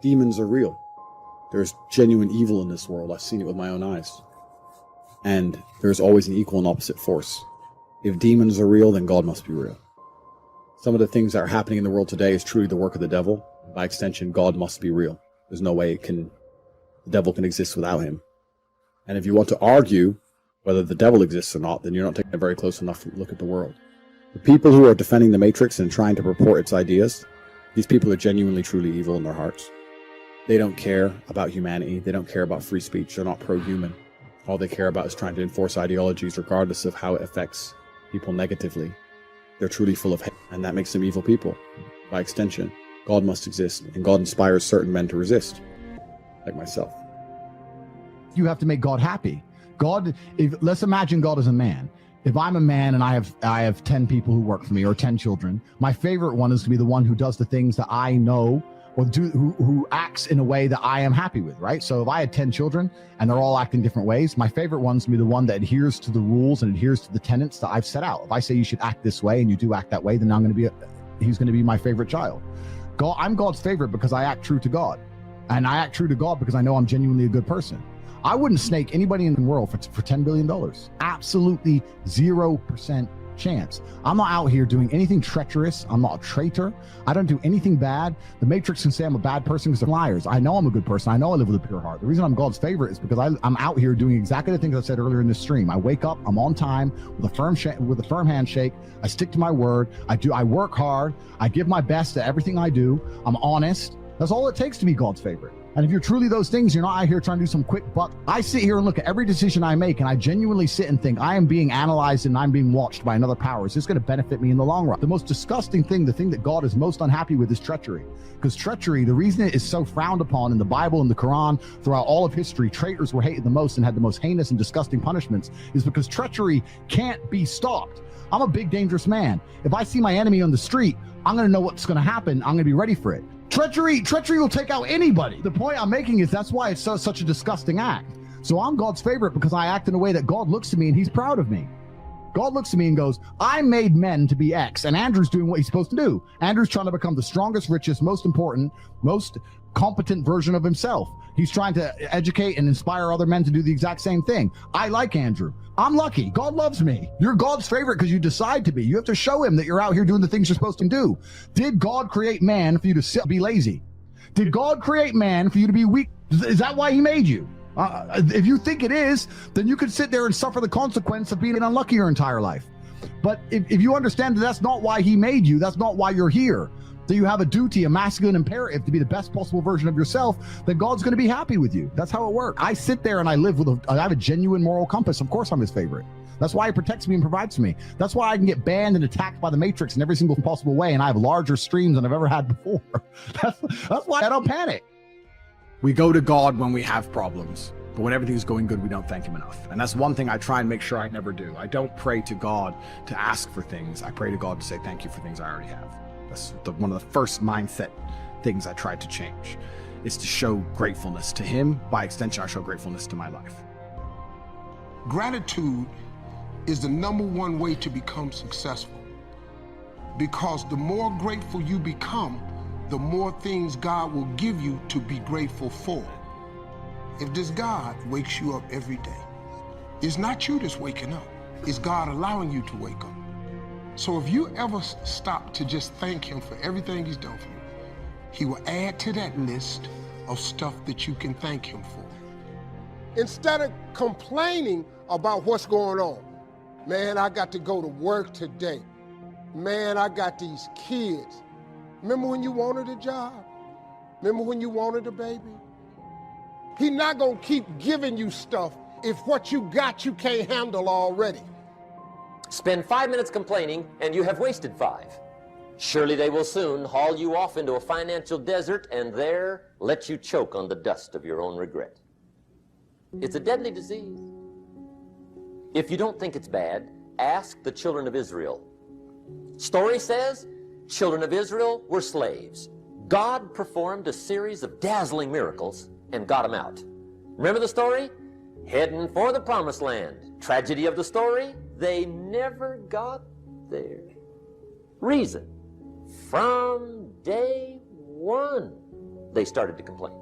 Demons are real. There's genuine evil in this world. I've seen it with my own eyes. And there's always an equal and opposite force. If demons are real, then God must be real. Some of the things that are happening in the world today is truly the work of the devil. By extension, God must be real. There's no way the devil can exist without him. And if you want to argue whether the devil exists or not, then you're not taking a very close enough look at the world. The people who are defending the Matrix and trying to purport its ideas, these people are genuinely, truly evil in their hearts. They don't care about humanity. They don't care about free speech. They're not pro-human. All they care about is trying to enforce ideologies regardless of how it affects people negatively. They're truly full of hate, and that makes them evil people. By extension, God must exist, and God inspires certain men to resist, like myself. You have to make God happy. Let's imagine God as a man. If I'm a man and I have 10 people who work for me, or 10 children, my favorite one is to be the one who does the things that I know, or who acts in a way that I am happy with, right? So if I had 10 children and they're all acting different ways, my favorite one's to be the one that adheres to the rules and adheres to the tenets that I've set out. If I say you should act this way and you do act that way, then he's going to be my favorite child. I'm God's favorite because I act true to God. And I act true to God because I know I'm genuinely a good person. I wouldn't snake anybody in the world for $10 billion. Absolutely 0% chance. I'm not out here doing anything treacherous. I'm not a traitor. I don't do anything bad. The Matrix can say I'm a bad person because they're liars. I know I'm a good person. I know I live with a pure heart. The reason I'm God's favorite is because I'm out here doing exactly the things I said earlier in this stream. I wake up, I'm on time with a firm handshake. I stick to my word. I work hard. I give my best at everything I do. I'm honest. That's all it takes to be God's favorite. And if you're truly those things, you're not out here trying to do some quick buck. I sit here and look at every decision I make, and I genuinely sit and think, I am being analyzed and I'm being watched by another power. Is this going to benefit me in the long run? The most disgusting thing, the thing that God is most unhappy with, is treachery. Because treachery, the reason it is so frowned upon in the Bible and the Quran throughout all of history, traitors were hated the most and had the most heinous and disgusting punishments, is because treachery can't be stopped. I'm a big, dangerous man. If I see my enemy on the street, I'm going to know what's going to happen. I'm going to be ready for it. Treachery will take out anybody. The point I'm making is that's why it's such a disgusting act. So I'm God's favorite because I act in a way that God looks at me and he's proud of me. God looks at me and goes, I made men to be X, and Andrew's doing what he's supposed to do. Andrew's trying to become the strongest, richest, most important, most competent version of himself. He's trying to educate and inspire other men to do the exact same thing. I like Andrew. I'm lucky. God loves me. You're God's favorite because you decide to be. You have to show him that you're out here doing the things you're supposed to do. Did God create man for you to sit, be lazy? Did God create man for you to be weak? Is that why he made you? If you think it is, then you could sit there and suffer the consequence of being unlucky your entire life. But if you understand that that's not why he made you, that's not why you're here, that you have a duty, a masculine imperative to be the best possible version of yourself, then God's going to be happy with you. That's how it works. I sit there and I live I have a genuine moral compass. Of course I'm his favorite. That's why he protects me and provides for me. That's why I can get banned and attacked by the Matrix in every single possible way, and I have larger streams than I've ever had before. That's why I don't panic. We go to God when we have problems, but when everything's going good, we don't thank him enough. And that's one thing I try and make sure I never do. I don't pray to God to ask for things. I pray to God to say thank you for things I already have. That's one of the first mindset things I tried to change, is to show gratefulness to him. By extension, I show gratefulness to my life. Gratitude is the #1 way to become successful, because the more grateful you become, the more things God will give you to be grateful for. If this God wakes you up every day, it's not you that's waking up, it's God allowing you to wake up. So if you ever stop to just thank him for everything he's done for you, he will add to that list of stuff that you can thank him for. Instead of complaining about what's going on, man, I got to go to work today. Man, I got these kids. Remember when you wanted a job? Remember when you wanted a baby? He's not gonna keep giving you stuff if what you got you can't handle already. Spend 5 minutes complaining and you have wasted 5. Surely they will soon haul you off into a financial desert and there let you choke on the dust of your own regret. It's a deadly disease. If you don't think it's bad, ask the children of Israel. Story says, children of Israel were slaves. God performed a series of dazzling miracles and got them out. Remember the story? Heading for the promised land. Tragedy of the story, they never got there. Reason, from day one, they started to complain.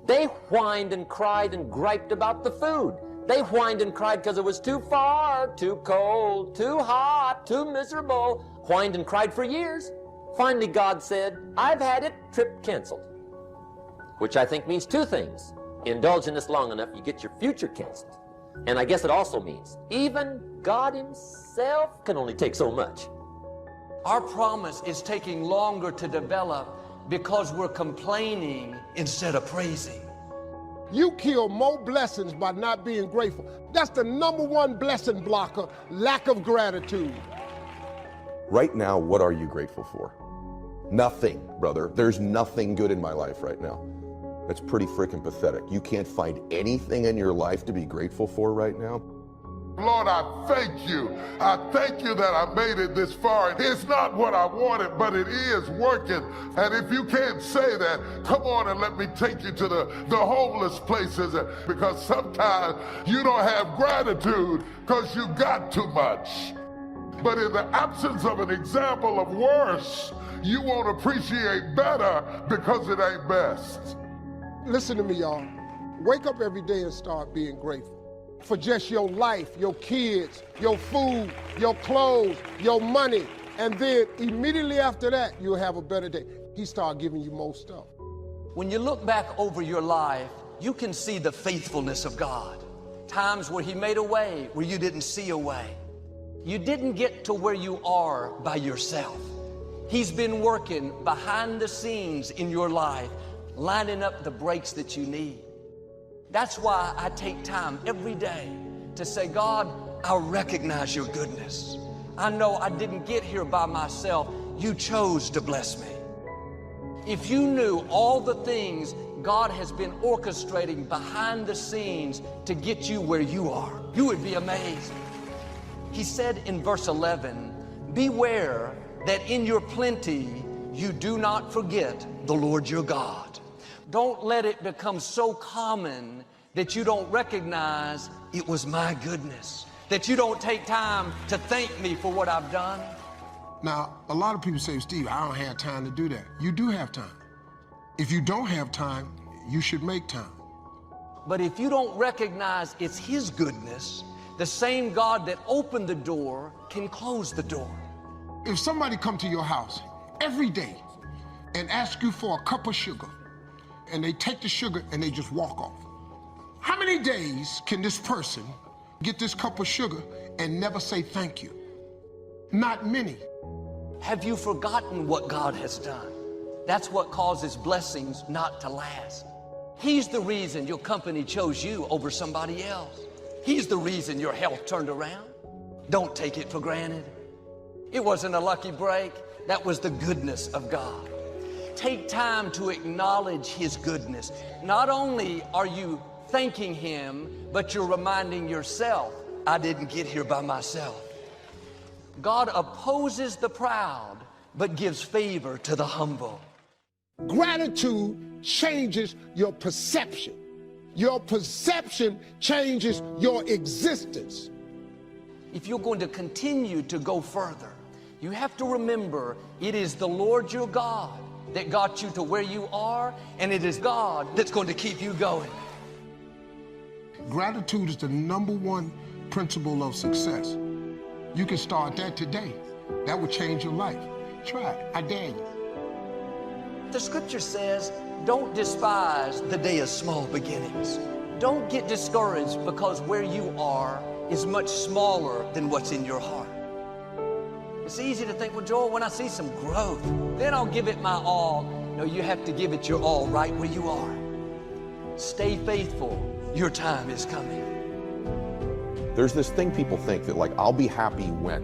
They whined and cried and griped about the food. They whined and cried because it was too far, too cold, too hot, too miserable. Whined and cried for years. Finally, God said, I've had it, trip canceled. Which I think means two things. Indulge in this long enough, you get your future canceled. And I guess it also means even God himself can only take so much. Our promise is taking longer to develop because we're complaining instead of praising. You kill more blessings by not being grateful. That's the #1 blessing blocker, lack of gratitude. Right now, what are you grateful for? Nothing, brother. There's nothing good in my life right now. That's pretty freaking pathetic. You can't find anything in your life to be grateful for right now? Lord, I thank you. I thank you that I made it this far. It's not what I wanted, but it is working. And if you can't say that, come on and let me take you to the homeless places, because sometimes you don't have gratitude because you got too much. But in the absence of an example of worse, you won't appreciate better because it ain't best. Listen to me, y'all. Wake up every day and start being grateful for just your life, your kids, your food, your clothes, your money. And then immediately after that, you'll have a better day. He start giving you more stuff. When you look back over your life, you can see the faithfulness of God. Times where he made a way where you didn't see a way. You didn't get to where you are by yourself. He's been working behind the scenes in your life, lining up the breaks that you need. That's why I take time every day to say, God, I recognize your goodness. I know I didn't get here by myself. You chose to bless me. If you knew all the things God has been orchestrating behind the scenes to get you where you are, you would be amazed. He said in verse 11, beware that in your plenty you do not forget the Lord your God. Don't let it become so common that you don't recognize it was my goodness, that you don't take time to thank me for what I've done. Now, a lot of people say, Steve, I don't have time to do that. You do have time. If you don't have time, you should make time. But if you don't recognize it's his goodness, the same God that opened the door can close the door. If somebody come to your house every day and ask you for a cup of sugar, and they take the sugar and they just walk off, how many days can this person get this cup of sugar and never say thank you? Not many. Have you forgotten what God has done? That's what causes blessings not to last. He's the reason your company chose you over somebody else. He's the reason your health turned around. Don't take it for granted. It wasn't a lucky break. That was the goodness of God. Take time to acknowledge his goodness. Not only are you thanking him, but you're reminding yourself, I didn't get here by myself. God opposes the proud, but gives favor to the humble. Gratitude changes your perception. Your perception changes your existence. If you're going to continue to go further, you have to remember it is the Lord your God that got you to where you are, and it is God that's going to keep you going. Gratitude is the #1 principle of success. You can start that today. That will change your life. Try it. I dare you. The scripture says, don't despise the day of small beginnings. Don't get discouraged because where you are is much smaller than what's in your heart. It's easy to think, well, Joel, when I see some growth, then I'll give it my all. No, you have to give it your all right where you are. Stay faithful. Your time is coming. There's this thing people think that, like, I'll be happy when.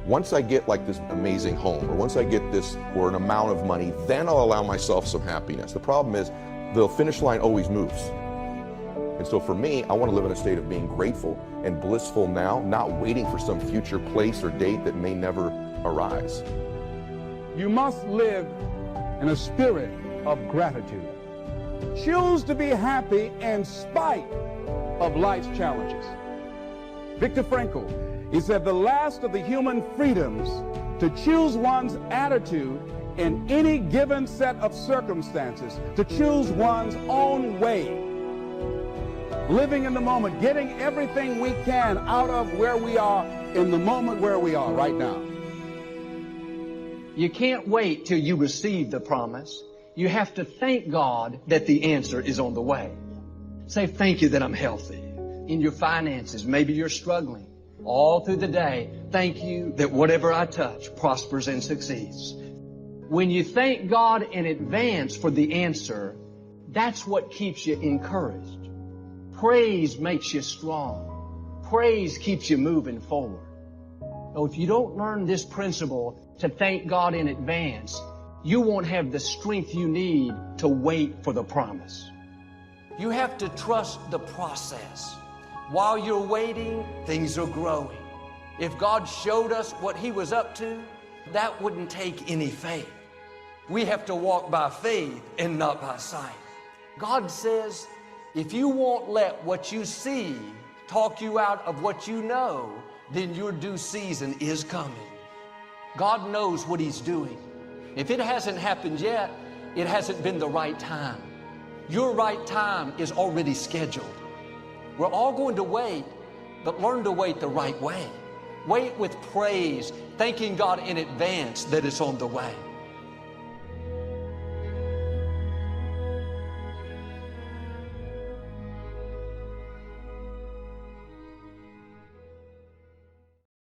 Once I get like this amazing home, or once I get this or an amount of money, then I'll allow myself some happiness. The problem is the finish line always moves. And so for me, I want to live in a state of being grateful and blissful now, not waiting for some future place or date that may never arise. You must live in a spirit of gratitude. Choose to be happy in spite of life's challenges. Viktor Frankl, he said the last of the human freedoms to choose one's attitude in any given set of circumstances to choose one's own way. Living in the moment, getting everything we can out of where we are in the moment where we are right now. You can't wait till you receive the promise. You have to thank God that the answer is on the way. Say, thank you that I'm healthy. In your finances, maybe you're struggling. All through the day, thank you that whatever I touch prospers and succeeds. When you thank God in advance for the answer, that's what keeps you encouraged. Praise makes you strong. Praise keeps you moving forward. So if you don't learn this principle to thank God in advance, you won't have the strength you need to wait for the promise. You have to trust the process. While you're waiting, things are growing. If God showed us what He was up to, that wouldn't take any faith. We have to walk by faith and not by sight. God says, if you won't let what you see talk you out of what you know, then your due season is coming. God knows what He's doing. If it hasn't happened yet, it hasn't been the right time. Your right time is already scheduled. We're all going to wait, but learn to wait the right way. Wait with praise, thanking God in advance that it's on the way.